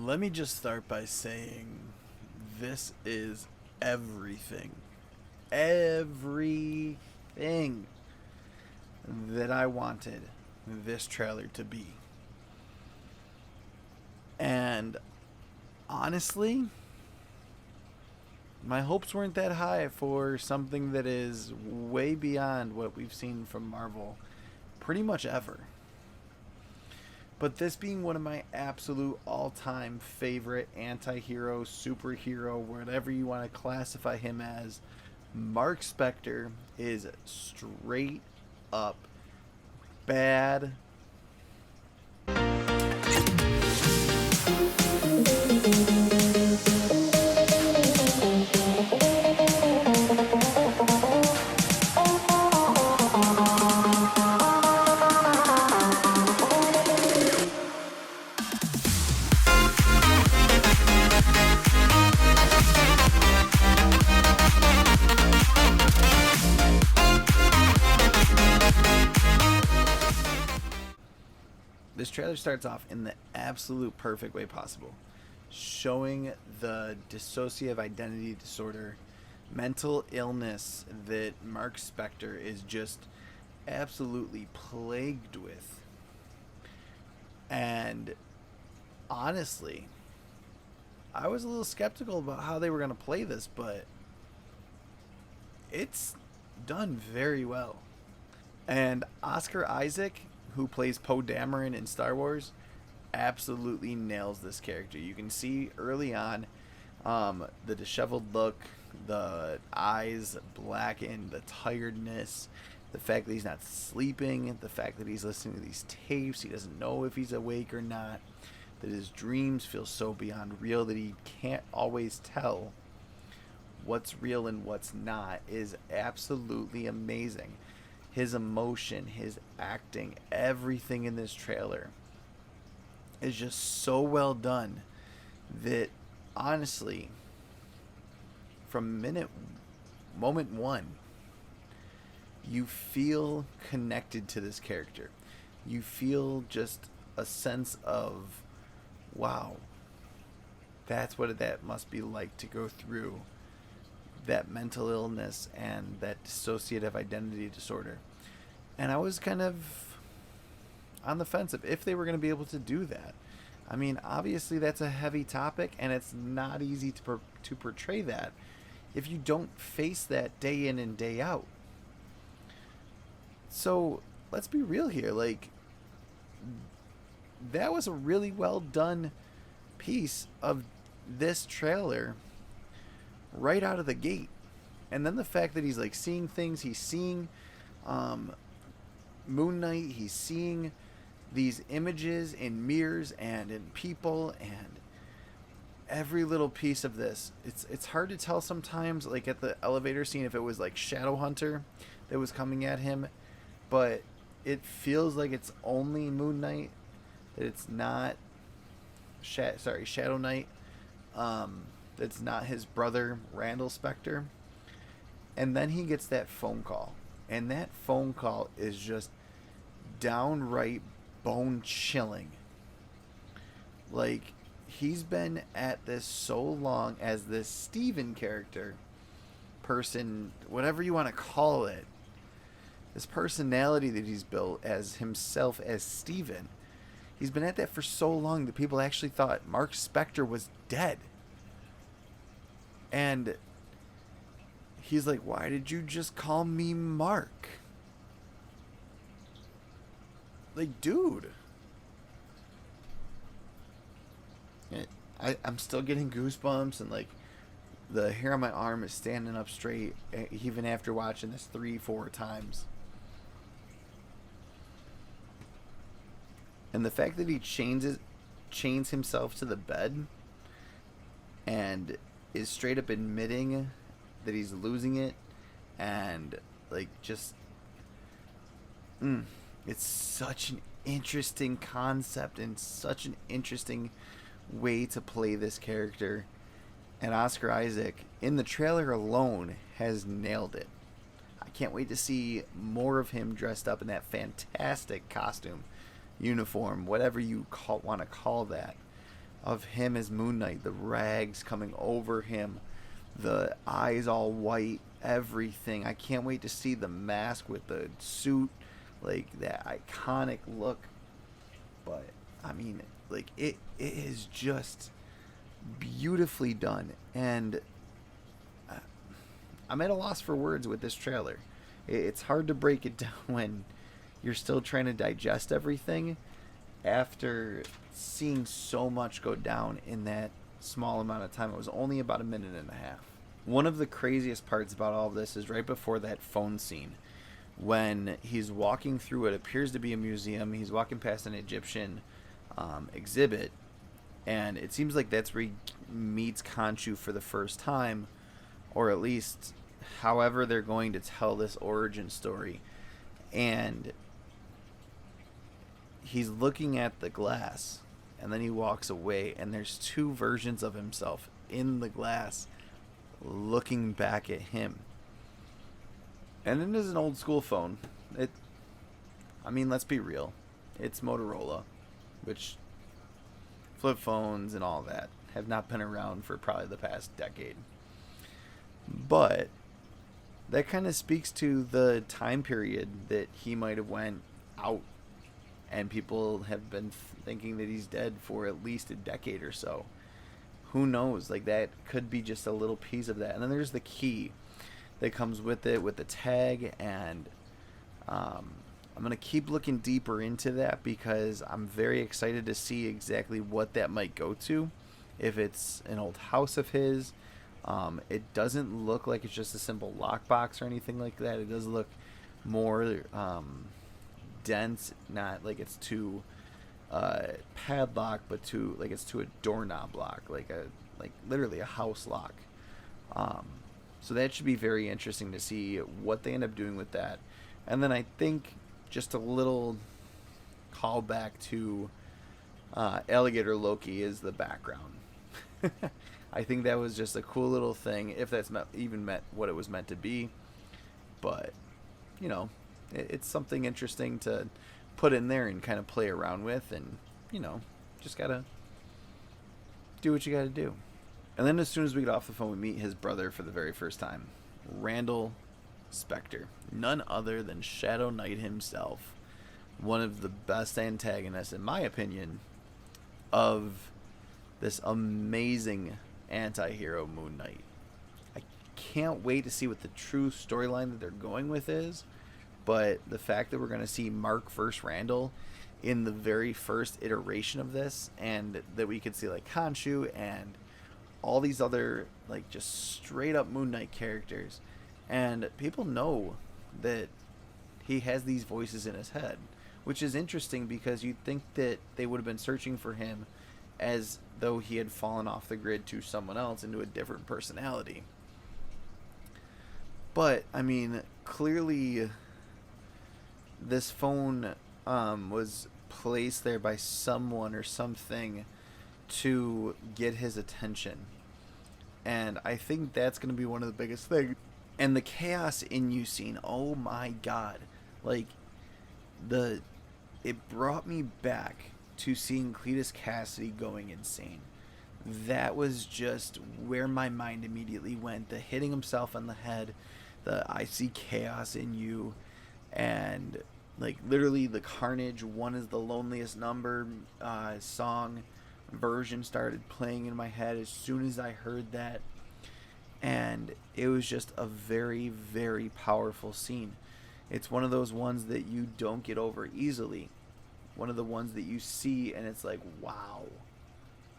Let me just start by saying this is everything. Everything that I wanted this trailer to be. And honestly, my hopes weren't that high for something that is way beyond what we've seen from Marvel pretty much ever. But this being one of my absolute all-time favorite anti-hero, superhero, whatever you want to classify him as, Mark Spector is straight up bad. This trailer starts off in the absolute perfect way possible, showing the dissociative identity disorder, mental illness that Mark Spector is just absolutely plagued with. And honestly, I was a little skeptical about how they were going to play this, but it's done very well. And Oscar Isaac, who plays Poe Dameron in Star Wars, absolutely nails this character. You can see early on the disheveled look, the eyes blackened, the tiredness, the fact that he's not sleeping, the fact that he's listening to these tapes, he doesn't know if he's awake or not, that his dreams feel so beyond real that he can't always tell what's real and what's not, is absolutely amazing. His emotion, his acting, everything in this trailer is just so well done that honestly, from moment one, you feel connected to this character. You feel just a sense of, wow, that's what that must be like to go through that mental illness and that dissociative identity disorder. And I was kind of on the fence of if they were going to be able to do that. I mean, obviously that's a heavy topic, and it's not easy to portray that if you don't face that day in and day out. So let's be real here. Like, that was a really well done piece of this trailer right out of the gate. And then the fact that he's like seeing things, he's seeing Moon Knight, he's seeing these images in mirrors and in people, and every little piece of this, it's hard to tell sometimes, like at the elevator scene, if it was like Shadowhunter that was coming at him, but it feels like it's only Moon Knight, that it's not Shadow Knight, that's not his brother Randall Spector. And then he gets that phone call, and that phone call is just downright bone chilling. Like, he's been at this so long as this Steven character, person, whatever you want to call it, this personality that he's built as himself as Steven. He's been at that for so long that people actually thought Mark Spector was dead. And he's like, why did you just call me Mark? Like, dude. I'm still getting goosebumps, and like the hair on my arm is standing up straight even after watching this 3-4 times. And the fact that he chains himself to the bed and is straight up admitting that he's losing it, and like just it's such an interesting concept and such an interesting way to play this character. And Oscar Isaac in the trailer alone has nailed it. I can't wait to see more of him dressed up in that fantastic costume, uniform, whatever you want to call that. of him as Moon Knight, the rags coming over him, the eyes all white, everything. I can't wait to see the mask with the suit, like that iconic look. But I mean, like it is just beautifully done, and I'm at a loss for words with this trailer. It's hard to break it down when you're still trying to digest everything after seeing so much go down in that small amount of time. It was only about a minute and a half. One of the craziest parts about all of this is right before that phone scene when he's walking through what appears to be a museum. He's walking past an Egyptian exhibit, and it seems like that's where he meets Khonshu for the first time, or at least however they're going to tell this origin story. And he's looking at the glass, and then he walks away, and there's two versions of himself in the glass looking back at him. And it is an old school phone. I mean, let's be real. It's Motorola, which flip phones and all that have not been around for probably the past decade. But that kind of speaks to the time period that he might have went out, and people have been thinking that he's dead for at least a decade or so. Who knows? Like, that could be just a little piece of that. And then there's the key that comes with it, with the tag, and I'm going to keep looking deeper into that because I'm very excited to see exactly what that might go to. If it's an old house of his, it doesn't look like it's just a simple lockbox or anything like that. It does look more dense, not like it's to padlock, but to like it's to a doorknob lock, like literally a house lock. So that should be very interesting to see what they end up doing with that. And then I think just a little callback to Alligator Loki is the background. I think that was just a cool little thing, if that's even meant what it was meant to be. But, you know, it's something interesting to put in there and kind of play around with, and, you know, just gotta do what you gotta do. And then as soon as we get off the phone, we meet his brother for the very first time, Randall Specter, none other than Shadow Knight himself, one of the best antagonists, in my opinion, of this amazing anti-hero Moon Knight. I can't wait to see what the true storyline that they're going with is, but the fact that we're going to see Mark vs. Randall in the very first iteration of this, and that we could see like Khonshu and all these other like just straight up Moon Knight characters, and people know that he has these voices in his head, which is interesting because you'd think that they would have been searching for him as though he had fallen off the grid to someone else, into a different personality. But I mean, clearly this phone was placed there by someone or something to get his attention, and I think that's going to be one of the biggest things. And the chaos in you scene, oh my god, like it brought me back to seeing Cletus Cassidy going insane. That was just where my mind immediately went. The hitting himself on the head, the I see chaos in you, and like literally the Carnage One is the Loneliest Number song version started playing in my head as soon as I heard that. And it was just a very, very powerful scene. It's one of those ones that you don't get over easily. One of the ones that you see and it's like, wow,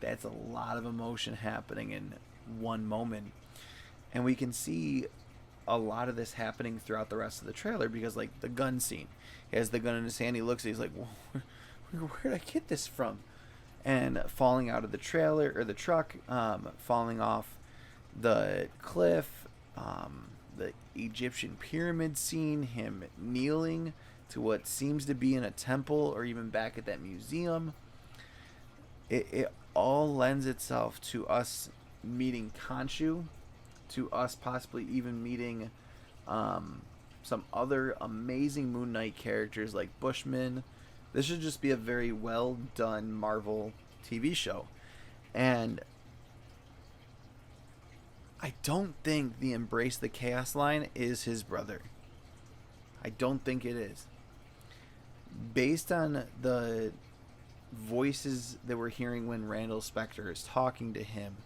that's a lot of emotion happening in one moment. And we can see a lot of this happening throughout the rest of the trailer, because like the gun scene, he has the gun in his hand, he looks, he's like, well, where did I get this from? And falling out of the trailer or the truck, falling off the cliff, the Egyptian pyramid scene, him kneeling to what seems to be in a temple or even back at that museum. It all lends itself to us meeting Khonshu, to us possibly even meeting some other amazing Moon Knight characters like Bushman. This should just be a very well done Marvel TV show. And I don't think the Embrace the Chaos line is his brother. I don't think it is. Based on the voices that we're hearing when Randall Spector is talking to him,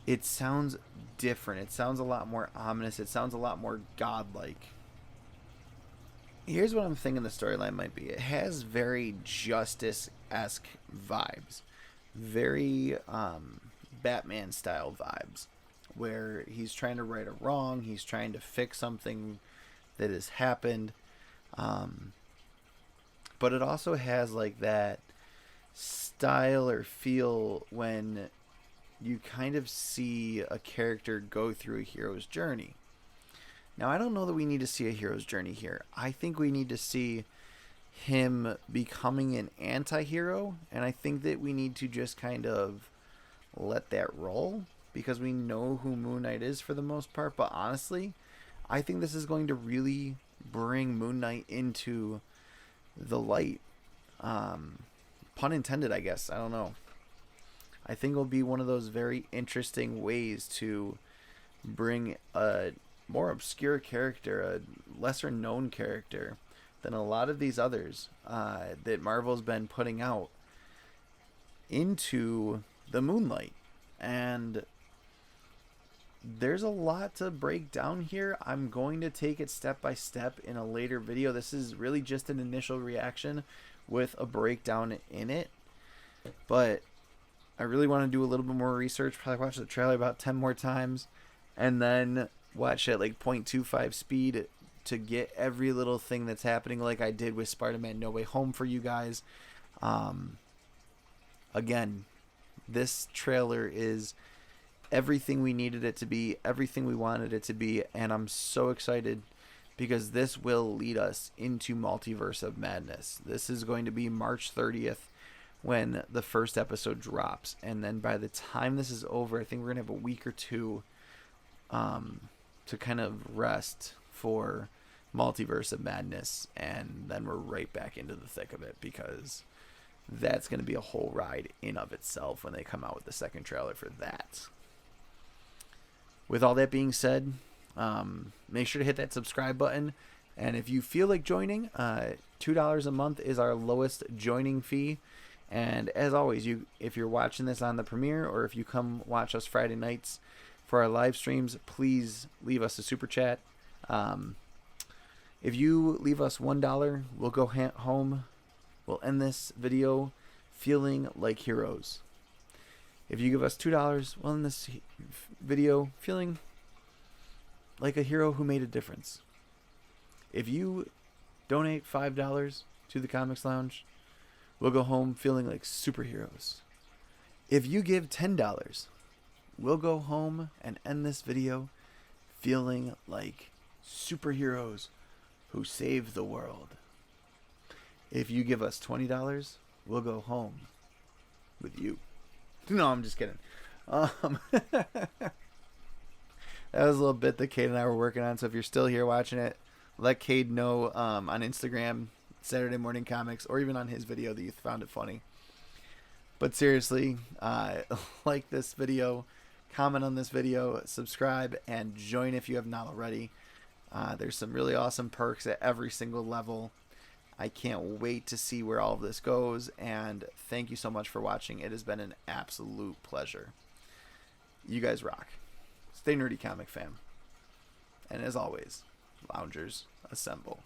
it sounds different. It sounds a lot more ominous. It sounds a lot more godlike. Here's what I'm thinking the storyline might be. It has very Justice-esque vibes. Very Batman-style vibes. Where he's trying to right a wrong. He's trying to fix something that has happened. But it also has like that style or feel when you kind of see a character go through a hero's journey. Now, I don't know that we need to see a hero's journey here. I think we need to see him becoming an anti-hero, and I think that we need to just kind of let that roll, because we know who Moon Knight is for the most part. But honestly, I think this is going to really bring Moon Knight into the light. Pun intended, I guess. I don't know. I think it'll be one of those very interesting ways to bring a more obscure character, a lesser known character than a lot of these others that Marvel's been putting out into the moonlight. And there's a lot to break down here. I'm going to take it step by step in a later video. This is really just an initial reaction with a breakdown in it. But I really want to do a little bit more research. Probably watch the trailer about 10 more times. And then watch it at like 0.25 speed to get every little thing that's happening, like I did with Spider-Man No Way Home for you guys. Again, this trailer is everything we needed it to be, everything we wanted it to be, and I'm so excited because this will lead us into Multiverse of Madness. This is going to be March 30th when the first episode drops, and then by the time this is over, I think we're going to have a week or two to kind of rest for Multiverse of Madness, and then we're right back into the thick of it, because that's going to be a whole ride in of itself when they come out with the second trailer for that. With all that being said, make sure to hit that subscribe button, and if you feel like joining, $2 a month is our lowest joining fee. And as always, if you're watching this on the premiere, or if you come watch us Friday nights for our live streams, please leave us a super chat. If you leave us $1, we'll go home. We'll end this video feeling like heroes. If you give us $2, we'll end this video feeling like a hero who made a difference. If you donate $5 to the Comics Lounge, we'll go home feeling like superheroes. If you give $10, we'll go home and end this video feeling like superheroes who save the world. If you give us $20, we'll go home with you. No, I'm just kidding. That was a little bit that Cade and I were working on, so if you're still here watching it, let Cade know on Instagram, Saturday Morning Comics, or even on his video that you found it funny. But seriously, like this video, comment on this video, subscribe, and join if you have not already. There's some really awesome perks at every single level. I can't wait to see where all of this goes, and thank you so much for watching. It has been an absolute pleasure. You guys rock. Stay nerdy, comic fam. And as always, loungers assemble.